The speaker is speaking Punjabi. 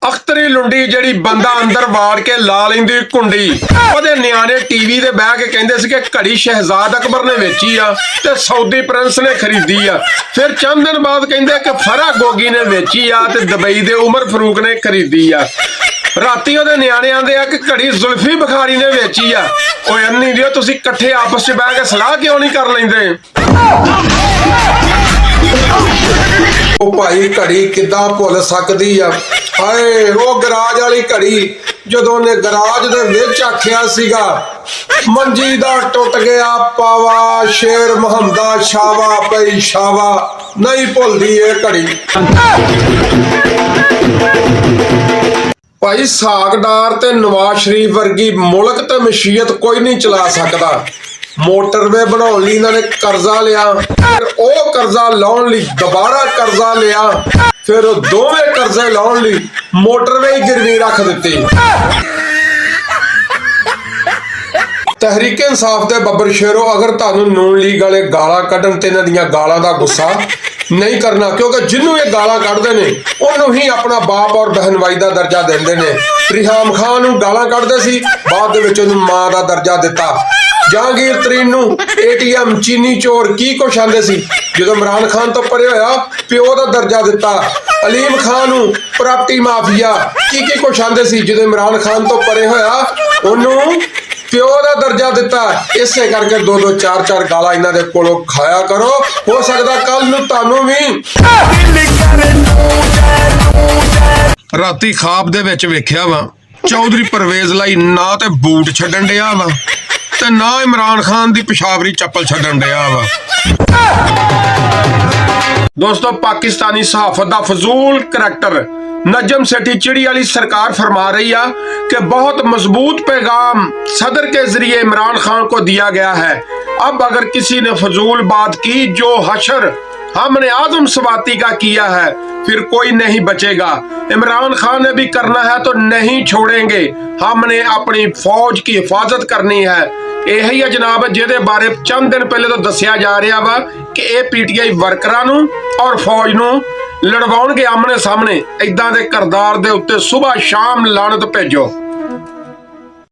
अख्तरी लुंडी ਜਿਹੜੀ ਬੰਦਾ ਅੰਦਰ ਵਾੜ ਕੇ ਲਾ ਲੈਂਦੀ ਕੁੰਡੀ ਉਹਦੇ ਨਿਆਣੇ ਟੀਵੀ ਤੇ ਬਹਿ ਕੇ ਕਹਿੰਦੇ ਸੀ ਕਿ ਘੜੀ ਸ਼ਹਿਜ਼ਾਦ ਅਕਬਰ ਨੇ ਵੇਚੀ ਆ ਤੇ ਸਾਊਦੀ ਪ੍ਰਿੰਸ ਨੇ ਖਰੀਦੀ ਆ। ਫਿਰ ਚੰਦ ਦਿਨ ਬਾਅਦ ਕਹਿੰਦੇ ਕਿ ਫਰਾ ਗੋਗੀ ਨੇ ਵੇਚੀ ਆ ਤੇ ਦੁਬਈ ਦੇ ਉਮਰ ਫਰੂਕ ਨੇ ਖਰੀਦੀ ਆ। ਰਾਤੀ ਉਹਦੇ ਨਿਆਣੇ ਆਂਦੇ ਆ ਕਿ ਘੜੀ ਜ਼ੁਲਫੀ ਬੁਖਾਰੀ ਨੇ ਵੇਚੀ ਆ। ਓਏ ਅੰਨੀ ਦਿਓ ਤੁਸੀਂ ਇਕੱਠੇ ਆਪਸ 'ਚ ਬਹਿ ਕੇ ਸਲਾਹ ਕਿਉਂ ਨਹੀਂ ਕਰ ਲੈਂਦੇ? ਉਹ ਭਾਈ ਘੜੀ ਕਿੱਦਾਂ ਭੁੱਲ ਸਕਦੀ ਆ? ਹਾਏ ਉਹ ਗਰਾਜ ਵਾਲੀ ਘੜੀ ਜਦੋਂ ਨੇ ਗਰਾਜ ਦੇ ਵਿੱਚ ਆਖਿਆ ਸੀਗਾ ਮੰਜੀ ਦਾ ਟੁੱਟ ਗਿਆ ਪਾਵਾ ਸ਼ੇਰ ਮੁਹੰਮਦਾ ਸ਼ਾਵਾ ਪਈ ਸ਼ਾਵਾ, ਨਹੀਂ ਭੁੱਲਦੀ ਇਹ ਘੜੀ। ਭਾਈ ਸਾਗਦਾਰ ਤੇ ਨਵਾਜ਼ ਸ਼ਰੀਫ ਵਰਗੀ ਮੁਲਕ ਤੇ ਮਸ਼ੀਅਤ ਕੋਈ ਨਹੀਂ ਚਲਾ ਸਕਦਾ। ਮੋਟਰਵੇ ਬਣਾਉਣ ਲਈ ਇਹਨਾਂ ਨੇ ਕਰਜ਼ਾ ਲਿਆ, ਫਿਰ ਉਹ ਕਰਜ਼ਾ ਲਾਉਣ ਲਈ ਦੁਬਾਰਾ ਕਰਜ਼ਾ ਲਿਆ, ਫਿਰ ਉਹ ਦੋਵੇਂ ਕਰਜ਼ੇ ਲਾਉਣ ਲਈ ਮੋਟਰਵੇ ਹੀ ਗਿਰਵੀ ਰੱਖ ਦਿੱਤੀ। ਤਹਿਰੀਕ ਇਨਸਾਫ ਦੇ ਬੱਬਰ ਸ਼ੇਰੋ, ਅਗਰ ਤੁਹਾਨੂੰ ਨੂਨ ਲੀਗ ਵਾਲੇ ਗਾਲਾਂ ਕੱਢਣ ਤੇ ਇਹਨਾਂ ਦੀਆਂ ਗਾਲਾਂ ਦਾ ਗੁੱਸਾ ਨਹੀਂ ਕਰਨਾ, ਕਿਉਂਕਿ ਜਿਹਨੂੰ ਇਹ ਗਾਲਾਂ ਕੱਢਦੇ ਨੇ ਉਹਨੂੰ ਹੀ ਆਪਣਾ ਬਾਪ ਔਰ ਬਹਿਨਵਾਈ ਦਾ ਦਰਜਾ ਦਿੰਦੇ ਨੇ। ਰਿਹਾਮ ਖਾਨ ਨੂੰ ਗਾਲਾਂ ਕੱਢਦੇ ਸੀ, ਬਾਅਦ ਦੇ ਵਿੱਚ ਉਹਨੂੰ ਮਾਂ ਦਾ ਦਰਜਾ ਦਿੱਤਾ। ਜਹਾਂਗੀਰ ਤਰੀਨ ਨੂੰ ATM ਚੀਨੀ ਚੋਰ ਕੀ ਕੁਛ ਆਂਦੇ ਸੀ, ਜਦੋਂ ਇਮਰਾਨ ਖਾਨ ਤੋਂ ਪਰੇ ਹੋਇਆ ਪਿਓ ਦਾ ਦਰਜਾ ਦਿੱਤਾ। ਅਲੀਮ ਖਾਨ ਨੂੰ ਪ੍ਰਾਪਰਟੀ ਮਾਫੀਆ ਕੀ ਕੁਛ ਆਂਦੇ ਸੀ, ਜਦੋਂ ਇਮਰਾਨ ਖਾਨ ਤੋਂ ਪਰੇ ਹੋਇਆ ਉਹਨੂੰ ਪਿਓ ਦਾ ਦਰਜਾ ਦਿੱਤਾ। ਇਸੇ ਕਰਕੇ 2-2 4-4 ਗਾਲਾਂ ਇਹਨਾਂ ਦੇ ਕੋਲੋਂ ਖਾਇਆ ਕਰੋ, ਹੋ ਸਕਦਾ ਕੱਲ ਨੂੰ ਤੁਹਾਨੂੰ ਵੀ। ਰਾਤੀ ਖਾਬ ਦੇ ਵਿੱਚ ਵੇਖਿਆ ਵਾ ਚੌਧਰੀ ਪਰਵੇਜ਼ ਲਈ ਨਾ ਤੇ ਬੂਟ ਛੱਡਣ ਡਿਆ ਵਾ ਤੇ ਨਾ ਇਮਰਾਨ ਖਾਨ ਦੀ ਪਿਸ਼ਾਵਰੀ ਚੱਪਲ ਛੱਡਣ ਡਿਆ ਵਾ। दोस्तों, पाकिस्तानी सहाफत दा फजूल करैक्टर नजम सेठी चिड़ी वाली सरकार फरमा रही है कि बहुत मजबूत पैगाम सदर के जरिए इमरान खान को दिया गया है। अब अगर किसी ने फजूल बात की जो हशर हमने आदम सवाती का किया है फिर कोई नहीं बचेगा। इमरान खान ने भी करना है तो नहीं छोड़ेंगे, हमने अपनी फौज की हिफाजत करनी है। यही है जनाब जिहदे बारे चंद दिन पहले तो दसिया जा रहा वा कि यह PTI वर्करां नूं और फौज नूं लड़वाउणगे आमने सामने। इदां दे करदार दे उत्ते सुबह शाम लानत भेजो।